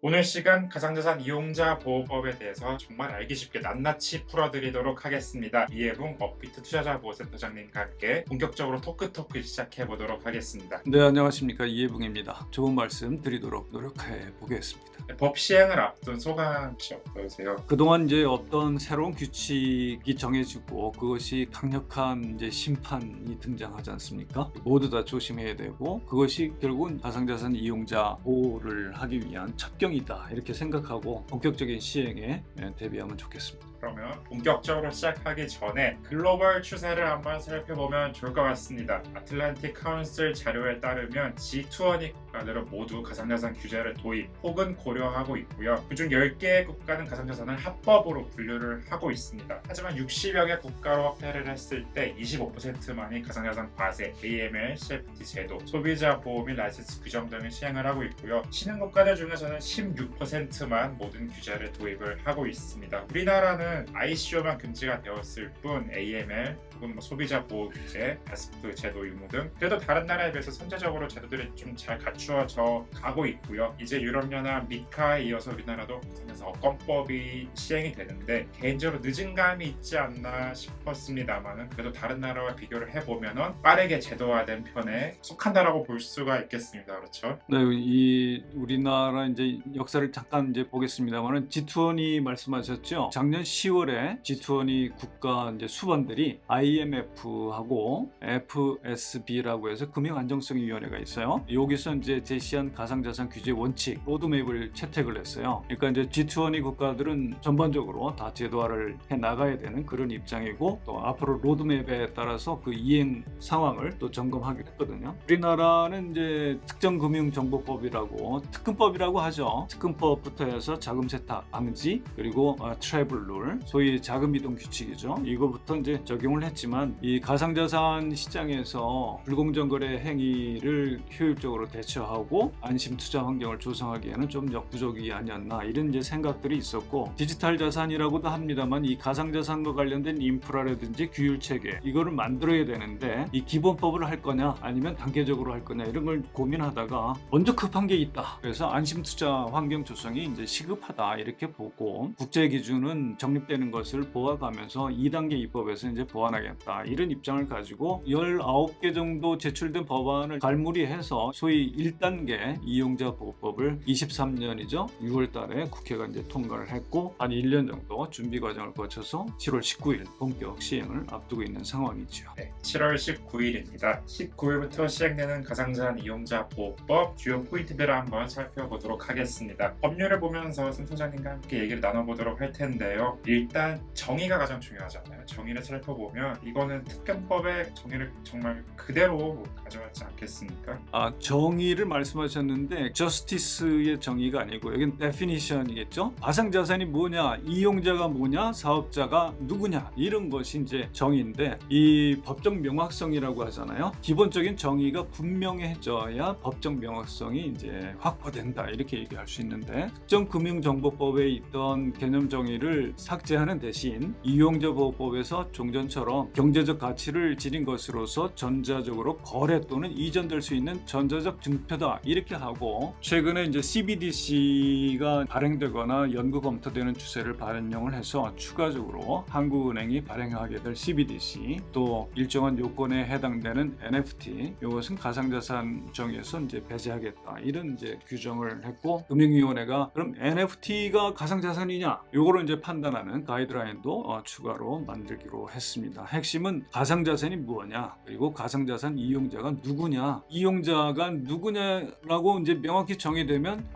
오늘 시간 가상자산 이용자 보호법에 대해서 정말 알기 쉽게 낱낱이 풀어드리도록 하겠습니다. 이해붕 업비트 투자자 보호센터장님과 함께 본격적으로 토크 시작해 보도록 하겠습니다. 네, 안녕하십니까, 이해붕입니다. 좋은 말씀 드리도록 노력해 보겠습니다. 법 시행을 앞둔 소감 혹시 어떠세요? 그동안 이제 어떤 새로운 규칙이 정해지고 그것이 강력한 이제 심판이 등장하지 않습니까? 모두 다 조심해야 되고 그것이 결국은 가상자산 이용자 보호를 하기 위한 첩경이다 이렇게 생각하고 본격적인 시행에 대비하면 좋겠습니다. 그러면 본격적으로 시작하기 전에 글로벌 추세를 한번 살펴보면 좋을 것 같습니다. 아틀란틱 카운슬 자료에 따르면 G20 국가들은 모두 가상자산 규제를 도입 혹은 고려하고 있고요. 그중 10개의 국가는 가상자산을 합법으로 분류를 하고 있습니다. 하지만 60여 개 국가로 화폐를 했을 때 25%만이 가상자산 과세, AML, CFT 제도, 소비자 보호 및 라이센스 규정 등을 시행을 하고 있고요. 신흥 국가들 중에서는 16%만 모든 규제를 도입을 하고 있습니다. 우리나라는 ICO만 금지가 되었을 뿐 AML 혹은 소비자 보호 규제, 가스프 제도 유무 등 그래도 다른 나라에 비해서 선제적으로 제도들이 좀 잘 갖추어져 가고 있고요. 이제 유럽연합 미카에 이어서 우리나라도 가상자산 업권법이 시행이 되는데 개인적으로 늦은 감이 있지 않나 싶었습니다만은 그래도 다른 나라와 비교를 해보면은 빠르게 제도화된 편에 속한다라고 볼 수가 있겠습니다. 그렇죠? 네, 이 우리나라 이제 역사를 잠깐 이제 보겠습니다만은 G20 말씀하셨죠. 작년 10월에 G20 국가 이제 수반들이 IMF하고 FSB라고 해서 금융안정성위원회가 있어요. 여기서 이제 제시한 가상자산 규제 원칙 로드맵을 채택을 했어요. 그러니까 이제 G20 국가들은 전반적으로 다 제도화를 해 나가야 되는 그런 입장이고 또 앞으로 로드맵에 따라서 그 이행 상황을 또 점검하기로 했거든요. 우리나라는 이제 특정금융정보법이라고 특근법이라고 하죠. 특근법부터 해서 자금 세탁 방지 그리고 트래블 룰 소위 자금 이동 규칙이죠. 이거부터 이제 적용을 했지만 이 가상자산 시장에서 불공정 거래 행위를 효율적으로 대처하고 안심 투자 환경을 조성하기에는 좀 역부족이 아니었나 이런 이제 생각들이 있었고 디지털 자산이라고도 합니다만 이 가상자산과 관련된 인프라라든지 규율 체계 이거를 만들어야 되는데 이 기본법을 할 거냐 아니면 단계적으로 할 거냐 이런 걸 고민하다가 먼저 급한 게 있다. 그래서 안심 투자 환경 조성이 이제 시급하다 이렇게 보고 국제 기준은 정립되는 것을 보아가면서 2단계 입법에서 이제 보완하겠다 이런 입장을 가지고 19개 정도 제출된 법안을 갈무리해서 소위 1단계 이용자 보호법을 23년이죠 6월 달에 국회가 이제 통과를 했고 한 1년 정도 준비 과정을 거쳐서 7월 19일 본격 시행을 앞두고 있는 상황이죠. 네, 7월 19일입니다. 19일부터 시행되는 가상자산 이용자 보호법 주요 포인트들을 한번 살펴보도록 하겠습니다. 법률을 보면서 센터장님과 함께 얘기를 나눠보도록 할 텐데요. 일단 정의가 가장 중요하잖아요. 정의를 살펴보면 이거는 특검법의 정의를 정말 그대로 가져왔지 않겠습니까? 정의를 말씀하셨는데 justice의 정의가 아니고 여긴 definition이겠죠. 가상자산이 뭐냐, 이용자가 뭐냐, 사업자가 누구냐 이런 것이 이제 정의인데 이 법적 명확성이라고 하잖아요. 기본적인 정의가 분명해져야 법적 명확성이 이제 확보된다 이렇게 얘기할 수 있는데 특정 금융정보법에 있던 개념 정의를 삭제하는 대신 이용자 보호법에서 종전처럼 경제적 가치를 지닌 것으로서 전자적으로 거래 또는 이전될 수 있는 전자적 증표다 이렇게 하고 최근에 이제 CBDC가 발행되거나 연구 검토되는 추세를 반영을 해서 추가적으로 한국은행이 발행하게 될 CBDC 또 일정한 요건에 해당되는 NFT 이것은 가상자산 정의에서 이제 배제하겠다 이런 이제 규정을 했고 금융위원회가 그럼 NFT가 가상자산이냐 요거를 이제 판단하는 가이드라인도 추가로 만들기로 했습니다. 핵심은 가상자산이 무엇냐 그리고 가상자산 이용자가 누구냐 이용자가 누구냐라고 이제 명확히 정의되면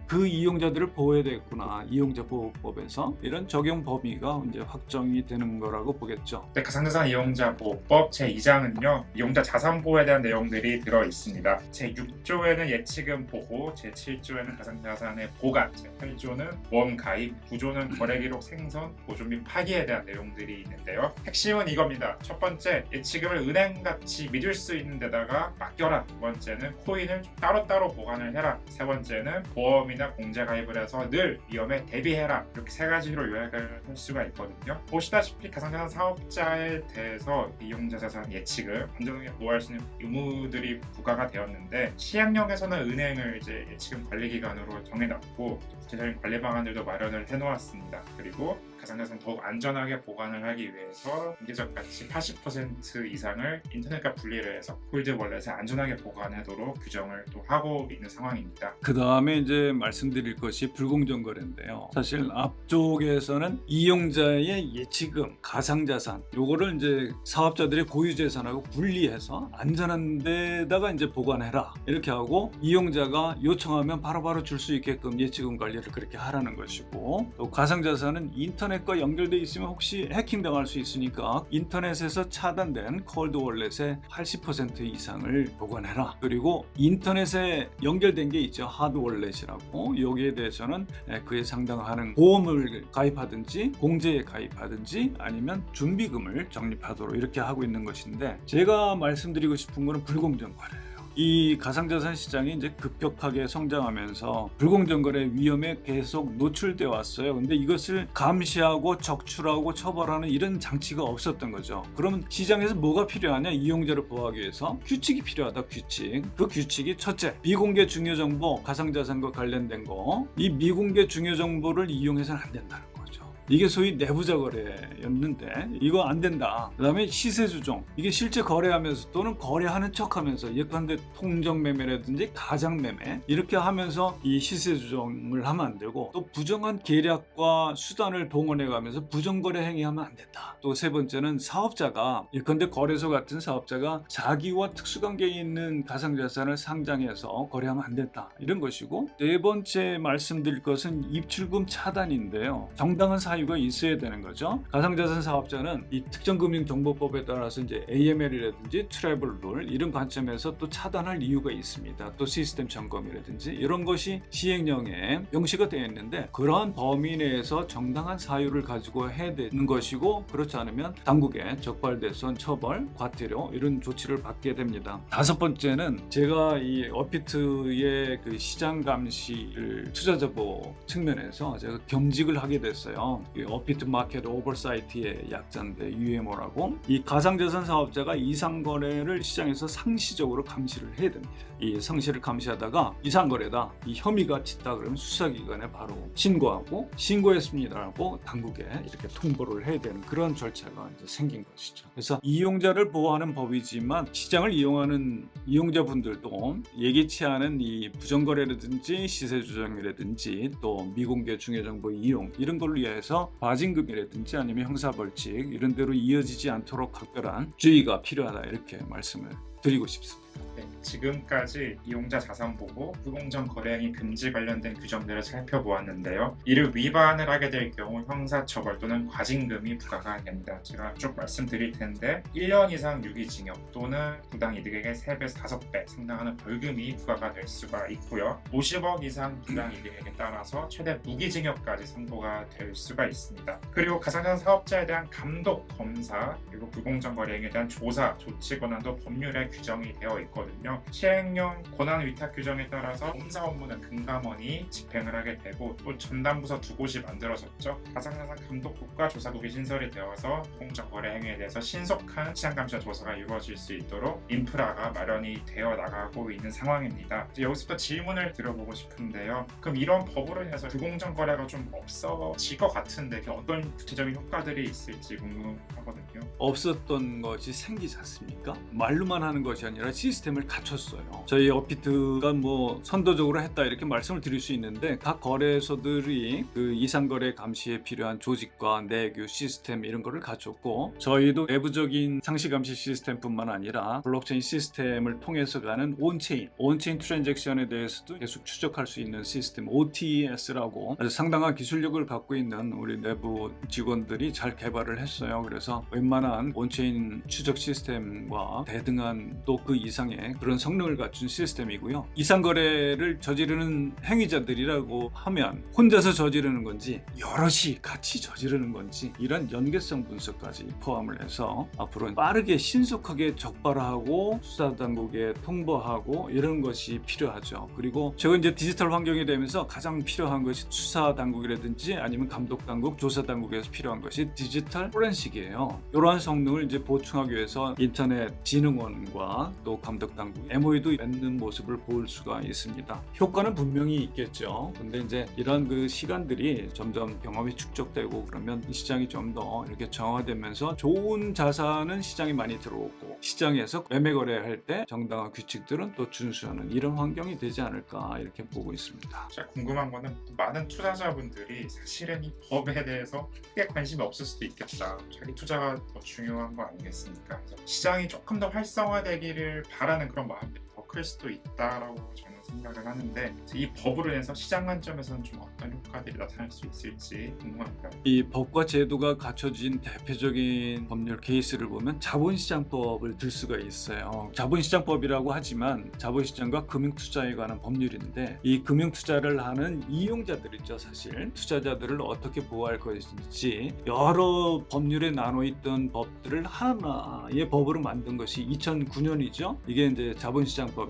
그 이용자들을 보호해야 되겠구나 이용자 보호법에서 이런 적용 범위가 이제 확정이 되는 거라고 보겠죠. 네, 가상자산 이용자 보호법 제2장은요 이용자 자산 보호에 대한 내용들이 들어 있습니다. 제6조에는 예치금 보호, 제7조에는 가상자산의 보관, 제8조는 보험 가입, 9조는 거래기록 생성, 보존 및 파기에 대한 내용들이 있는데요. 핵심은 이겁니다. 첫 번째, 예치금을 은행같이 믿을 수 있는 데다가 맡겨라. 두 번째는 코인을 따로따로 보관을 해라. 세 번째는 보험이나 공제 가입을 해서 늘 위험에 대비해라. 이렇게 세 가지로 요약을 할 수가 있거든요. 보시다시피 가상자산 사업자에 대해서 이용자 자산 예치금 안전하게 보호할 수 있는 의무들이 부과가 되었는데 시행령에서는 은행을 이제 예치금 관리기관으로 정해놨고 구체적인 관리 방안들도 마련을 해놓았습니다. 그리고 가상자산 더욱 안전하게 보관을 하기 위해서 공개적 가치 80% 이상을 인터넷과 분리를 해서 콜드 월렛에 안전하게 보관하도록 규정을 또 하고 있는 상황입니다. 그 다음에 이제 말씀드릴 것이 불공정 거래인데요. 사실 앞쪽에서는 이용자의 예치금, 가상자산 요거를 이제 사업자들의 고유재산하고 분리해서 안전한 데다가 이제 보관해라 이렇게 하고 이용자가 요청하면 바로바로 줄 수 있게끔 예치금 관리를 그렇게 하라는 것이고, 또 가상자산은 인터넷과 연결돼 있으면 혹시 해킹당할 수 있으니까 인터넷에서 차단된 콜드 월렛의 80% 이상을 보관해라. 그리고 인터넷에 연결된 게 있죠. 하드 월렛이라고. 여기에 대해서는 그에 상당한 보험을 가입하든지 공제에 가입하든지 아니면 준비금을 적립하도록 이렇게 하고 있는 것인데, 제가 말씀드리고 싶은 거는 불공정 거래예요. 이 가상자산 시장이 이제 급격하게 성장하면서 불공정 거래 위험에 계속 노출되어 왔어요. 근데 이것을 감시하고 적출하고 처벌하는 이런 장치가 없었던 거죠. 그러면 시장에서 뭐가 필요하냐? 이용자를 보호하기 위해서 규칙이 필요하다. 규칙. 그 규칙이 첫째, 미공개 중요 정보, 가상자산과 관련된 거. 이 미공개 중요 정보를 이용해서는 안 된다는 거죠. 이게 소위 내부자 거래였는데 이거 안 된다. 그 다음에 시세 조정. 이게 실제 거래하면서 또는 거래하는 척하면서 예컨대 통정 매매라든지 가장 매매 이렇게 하면서 이 시세 조정을 하면 안 되고, 또 부정한 계략과 수단을 동원해 가면서 부정 거래 행위하면 안 된다. 또 세 번째는 사업자가 예컨대 거래소 같은 사업자가 자기와 특수관계에 있는 가상자산을 상장해서 거래하면 안 된다. 이런 것이고, 네 번째 말씀드릴 것은 입출금 차단인데요. 정당한 사유가 있어야 되는 거죠. 가상자산 사업자는 이 특정금융정보법에 따라서 이제 AML이라든지 트래블 룰 이런 관점에서 또 차단할 이유가 있습니다. 또 시스템 점검이라든지 이런 것이 시행령에 명시가 되어 있는데, 그러한 범위 내에서 정당한 사유를 가지고 해야 되는 것이고, 그렇지 않으면 당국의 적발대손 처벌, 과태료 이런 조치를 받게 됩니다. 다섯 번째는 제가 이 어피트의 그 시장 감시를 투자자 보호 측면에서 제가 겸직을 하게 됐어요. 어피트 마켓 오버사이트의 약자인데 UMO라고. 이 가상자산 사업자가 이상거래를 시장에서 상시적으로 감시를 해야 됩니다. 이 상시를 감시하다가 이상거래다, 이 혐의가 짙다 그러면 수사기관에 바로 신고하고, 신고했습니다라고 당국에 이렇게 통보를 해야 되는 그런 절차가 이제 생긴 것이죠. 그래서 이용자를 보호하는 법이지만 시장을 이용하는 이용자분들도 예기치 않은 이 부정거래라든지 시세 조정이라든지 또 미공개 중요정보 이용 이런 걸로 위해서 과징금이라든지 아니면 형사벌칙 이런 데로 이어지지 않도록 각별한 주의가 필요하다, 이렇게 말씀을 드리고 싶습니다. 네, 지금까지 이용자 자산 보호, 불공정 거래 행위 금지 관련된 규정들을 살펴보았는데요. 이를 위반을 하게 될 경우 형사처벌 또는 과징금이 부과가 됩니다. 제가 쭉 말씀드릴 텐데 1년 이상 유기징역 또는 부당 이득액의 3배에서 5배 상당하는 벌금이 부과가 될 수가 있고요. 50억 이상 부당 이득액에 따라서 최대 무기징역까지 선고가 될 수가 있습니다. 그리고 가상자산 사업자에 대한 감독, 검사, 그리고 불공정 거래 행위에 대한 조사, 조치 권한도 법률에 규정이 되어 있거든요. 시행령 권한 위탁 규정에 따라서 검사 업무는 금감원이 집행을 하게 되고, 또 전담부서 2곳이 만들어졌죠. 가상자산 감독국과 조사국이 신설이 되어서 불공정 거래 행위에 대해서 신속한 시장 감시와 조사가 이루어질 수 있도록 인프라가 마련이 되어 나가고 있는 상황입니다. 여기서부터 질문을 드려보고 싶은데요. 그럼 이런 법으로 인해서 불공정 거래가 좀 없어질 것 같은데 어떤 구체적인 효과들이 있을지 궁금하거든요. 없었던 것이 생기지 않습니까? 말로만 하는 것이 아니라 시스템을 갖췄어요. 저희 어피트가 뭐 선도적으로 했다 이렇게 말씀을 드릴 수 있는데, 각 거래소들이 그 이상거래 감시에 필요한 조직과 내규, 시스템 이런 거를 갖췄고, 저희도 내부적인 상시 감시 시스템뿐만 아니라 블록체인 시스템을 통해서 가는 온체인 트랜잭션에 대해서도 계속 추적할 수 있는 시스템 OTS라고 아주 상당한 기술력을 갖고 있는 우리 내부 직원들이 잘 개발을 했어요. 그래서 웬만한 온체인 추적 시스템과 대등한 또 그 이상의 그런 성능을 갖춘 시스템이고요. 이상거래를 저지르는 행위자들이라고 하면 혼자서 저지르는 건지 여럿이 같이 저지르는 건지 이런 연계성 분석까지 포함을 해서 앞으로 빠르게 신속하게 적발하고 수사당국에 통보하고 이런 것이 필요하죠. 그리고 최근 이제 디지털 환경이 되면서 가장 필요한 것이 수사당국이라든지 아니면 감독당국, 조사당국에서 필요한 것이 디지털 포렌식이에요. 이러한 성능을 이제 보충하기 위해서 인터넷 진흥원과 시장과 또 감독 당국 MOU도 맺는 모습을 볼 수가 있습니다. 효과는 분명히 있겠죠. 근데 이제 이런 그 시간들이 점점 경험이 축적되고 그러면 이 시장이 좀 더 이렇게 정화되면서 좋은 자산은 시장이 많이 들어오고 시장에서 매매 거래할 때 정당한 규칙들은 또 준수하는 이런 환경이 되지 않을까 이렇게 보고 있습니다. 제가 궁금한 거는 많은 투자자분들이 사실은 이 법에 대해서 크게 관심이 없을 수도 있겠다. 자기 투자가 더 중요한 거 아니겠습니까? 그래서 시장이 조금 더 활성화되기를 바라는 그런 마음이 더 클 수도 있다라고 저는 생각을 하는데 이 법으로 인해서 시장 관점에서는 좀 어떤 효과들이 나타날 수 있을지 궁금합니다. 이 법과 제도가 갖춰진 대표적인 법률 케이스를 보면 자본시장법을 들 수가 있어요. 자본시장법이라고 하지만 자본시장과 금융투자에 관한 법률인데 이 금융투자를 하는 이용자들이죠. 사실 투자자들을 어떻게 보호할 것인지 여러 법률에 나눠있던 법들을 하나의 법으로 만든 것이 2009년이죠. 이게 이제 자본시장법인데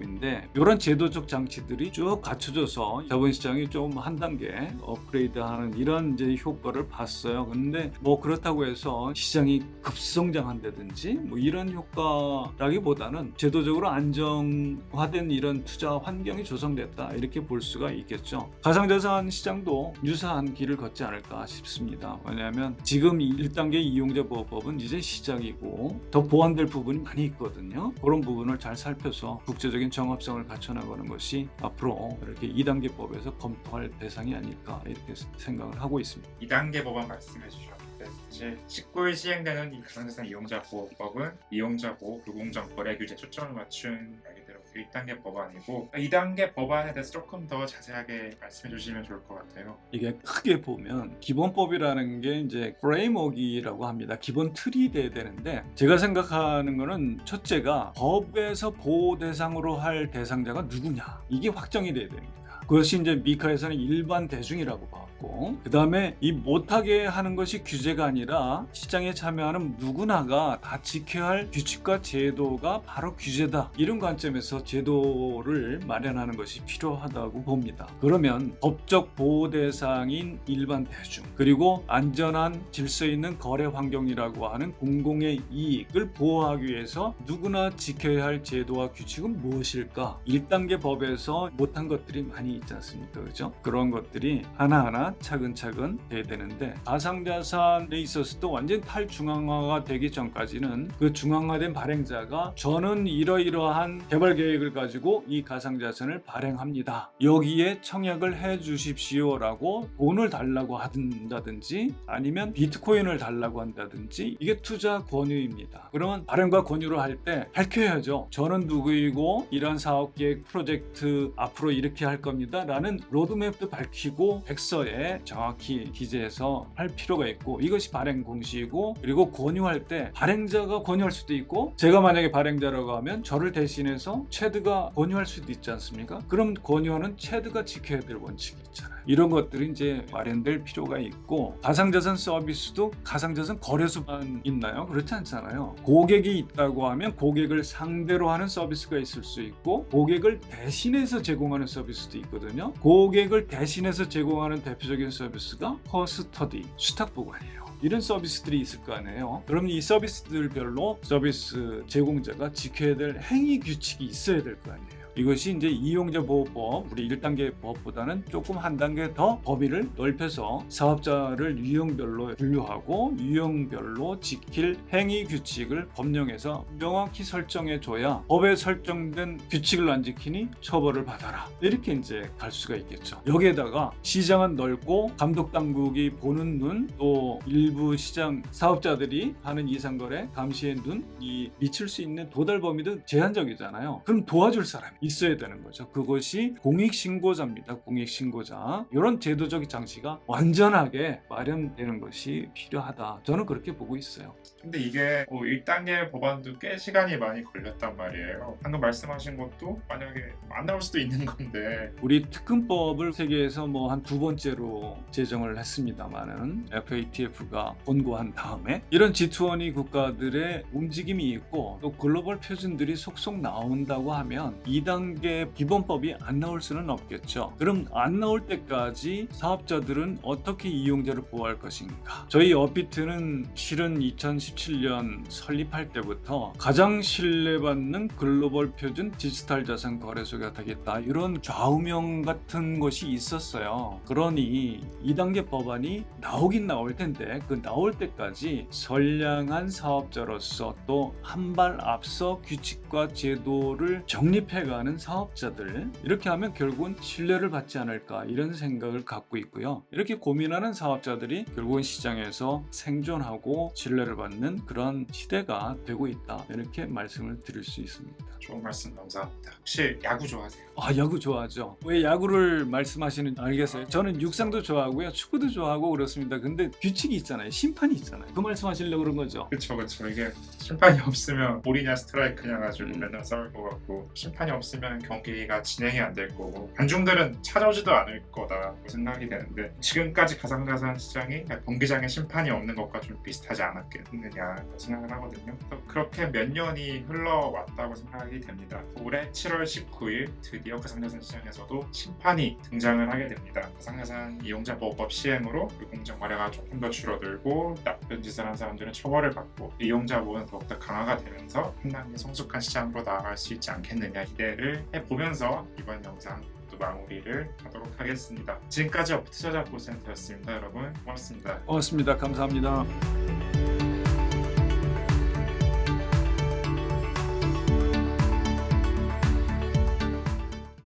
이런 제도적 장치들이 쭉 갖춰져서 자본시장이 좀 한 단계 업그레이드하는 이런 이제 효과를 봤어요. 근데 뭐 그렇다고 해서 시장이 급성장한다든지 뭐 이런 효과라기보다는 제도적으로 안정화된 이런 투자 환경이 조성됐다 이렇게 볼 수가 있겠죠. 가상자산 시장도 유사한 길을 걷지 않을까 싶습니다. 왜냐하면 지금 1단계 이용자 보호법은 이제 시작이고 더 보완될 부분이 많이 있거든요. 그런 부분을 잘 살펴서 국제적인 정합성을 갖춰나가는 것이 앞으로 이렇게 2단계 법에서 검토할 대상이 아닐까 이렇게 생각을 하고 있습니다. 2단계 법안 말씀해 주셨는데 사실 19일 시행되는 이 가상자산 이용자 보호법은 이용자 보호, 불공정 거래 규제 초점을 맞춘 말 그대로 1단계 법안이고 2단계 법안에 대해서 조금 더 자세하게 말씀해 주시면 좋을 것 같아요. 이게 크게 보면 기본법이라는 게 이제 프레임워크라고 합니다. 기본 틀이 돼야 되는데 제가 생각하는 거는 첫째가 법에서 보호 대상으로 할 대상자가 누구냐 이게 확정이 돼야 됩니다. 그것이 이제 미카에서는 일반 대중이라고 봤고 그 다음에 이 못하게 하는 것이 규제가 아니라 시장에 참여하는 누구나가 다 지켜야 할 규칙과 제도가 바로 규제다 이런 관점에서 제도를 마련하는 것이 필요하다고 봅니다. 그러면 법적 보호 대상인 일반 대중 그리고 안전한 질서 있는 거래 환경이라고 하는 공공의 이익을 보호하기 위해서 누구나 지켜야 할 제도와 규칙은 무엇일까? 1단계 법에서 못한 것들이 많이 있지 않습니까? 그죠? 그런 것들이 하나하나 차근차근 돼야 되는데 가상자산에 있어서도 완전 탈중앙화가 되기 전까지는 그 중앙화된 발행자가 저는 이러이러한 개발 계획을 가지고 이 가상자산을 발행합니다. 여기에 청약을 해 주십시오라고 돈을 달라고 한다든지 아니면 비트코인을 달라고 한다든지 이게 투자 권유입니다. 그러면 발행과 권유를 할 때 밝혀야죠. 저는 누구이고 이런 사업 계획 프로젝트 앞으로 이렇게 할 겁니다. 라는 로드맵도 밝히고 백서에 정확히 기재해서 할 필요가 있고 이것이 발행 공시이고 그리고 권유할 때 발행자가 권유할 수도 있고 제가 만약에 발행자라고 하면 저를 대신해서 체드가 권유할 수도 있지 않습니까? 그럼 권유하는 체드가 지켜야 될 원칙이 있잖아요. 이런 것들이 이제 마련될 필요가 있고 가상자산 서비스도 가상자산 거래소만 있나요? 그렇지 않잖아요. 고객이 있다고 하면 고객을 상대로 하는 서비스가 있을 수 있고 고객을 대신해서 제공하는 서비스도 있거든요. 고객을 대신해서 제공하는 대표적인 서비스가 커스터디, 수탁 보관이에요. 이런 서비스들이 있을 거 아니에요. 그럼 이 서비스들별로 서비스 제공자가 지켜야 될 행위 규칙이 있어야 될 거 아니에요. 이것이 이제 이용자 보호법 우리 1단계 법보다는 조금 한 단계 더 범위를 넓혀서 사업자를 유형별로 분류하고 유형별로 지킬 행위 규칙을 법령에서 명확히 설정해 줘야 법에 설정된 규칙을 안 지키니 처벌을 받아라 이렇게 이제 갈 수가 있겠죠. 여기에다가 시장은 넓고 감독 당국이 보는 눈 또 일부 시장 사업자들이 하는 이상거래 감시의 눈이 미칠 수 있는 도달 범위도 제한적이잖아요. 그럼 도와줄 사람이 있어야 되는 거죠. 그것이 공익신고자입니다. 공익신고자. 이런 제도적 장치가 완전하게 마련되는 것이 필요하다. 저는 그렇게 보고 있어요. 근데 이게 1단계 법안도 꽤 시간이 많이 걸렸단 말이에요. 방금 말씀하신 것도 만약에 안 나올 수도 있는 건데 우리 특근법을 세계에서 뭐 한 두 번째로 제정을 했습니다만은 FATF가 권고한 다음에 이런 G20 국가들의 움직임이 있고 또 글로벌 표준들이 속속 나온다고 하면 2단계 2단계 기본법이 안 나올 수는 없겠죠. 그럼 안 나올 때까지 사업자들은 어떻게 이용자를 보호할 것인가? 저희 업비트는 실은 2017년 설립할 때부터 가장 신뢰받는 글로벌 표준 디지털 자산 거래소가 되겠다, 이런 좌우명 같은 것이 있었어요. 그러니 2단계 법안이 나오긴 나올 텐데 그 나올 때까지 선량한 사업자로서 또 한 발 앞서 규칙과 제도를 정립해가는 사업자들, 이렇게 하면 결국은 신뢰를 받지 않을까, 이런 생각을 갖고 있고요. 이렇게 고민하는 사업자들이 결국은 시장에서 생존하고 신뢰를 받는 그런 시대가 되고 있다, 이렇게 말씀을 드릴 수 있습니다. 좋은 말씀 감사합니다. 혹시 야구 좋아하세요? 야구 좋아하죠. 왜 야구를 말씀하시는지 알겠어요. 저는 육상도 좋아하고요, 축구도 좋아하고 그렇습니다. 근데 규칙이 있잖아요, 심판이 있잖아요. 그 말씀하시려고 그런 거죠. 그쵸. 이게 심판이 없으면 볼이냐 스트라이크냐 가지고 맨날 싸울 것 같고, 심판이 없으면 경기가 진행이 안 될 거고, 관중들은 찾아오지도 않을 거다고 생각이 되는데, 지금까지 가상자산 시장이 경기장에 심판이 없는 것과 좀 비슷하지 않았겠느냐 생각을 하거든요. 그렇게 몇 년이 흘러왔다고 생각이 됩니다. 올해 7월 19일 드디어 가상자산 시장에서도 심판이 등장을 하게 됩니다. 가상자산 이용자 보호법 시행으로 공정 거래가 조금 더 줄어들고, 나쁜 짓을 한 사람들은 처벌을 받고, 이용자 보호는 더욱더 강화가 되면서 한 단계 성숙한 시장으로 나아갈 수 있지 않겠느냐 기대를 해보면서 이번 영상 또 마무리를 하도록 하겠습니다. 지금까지 업투자자 보센터였습니다. 여러분 고맙습니다. 고맙습니다. 감사합니다.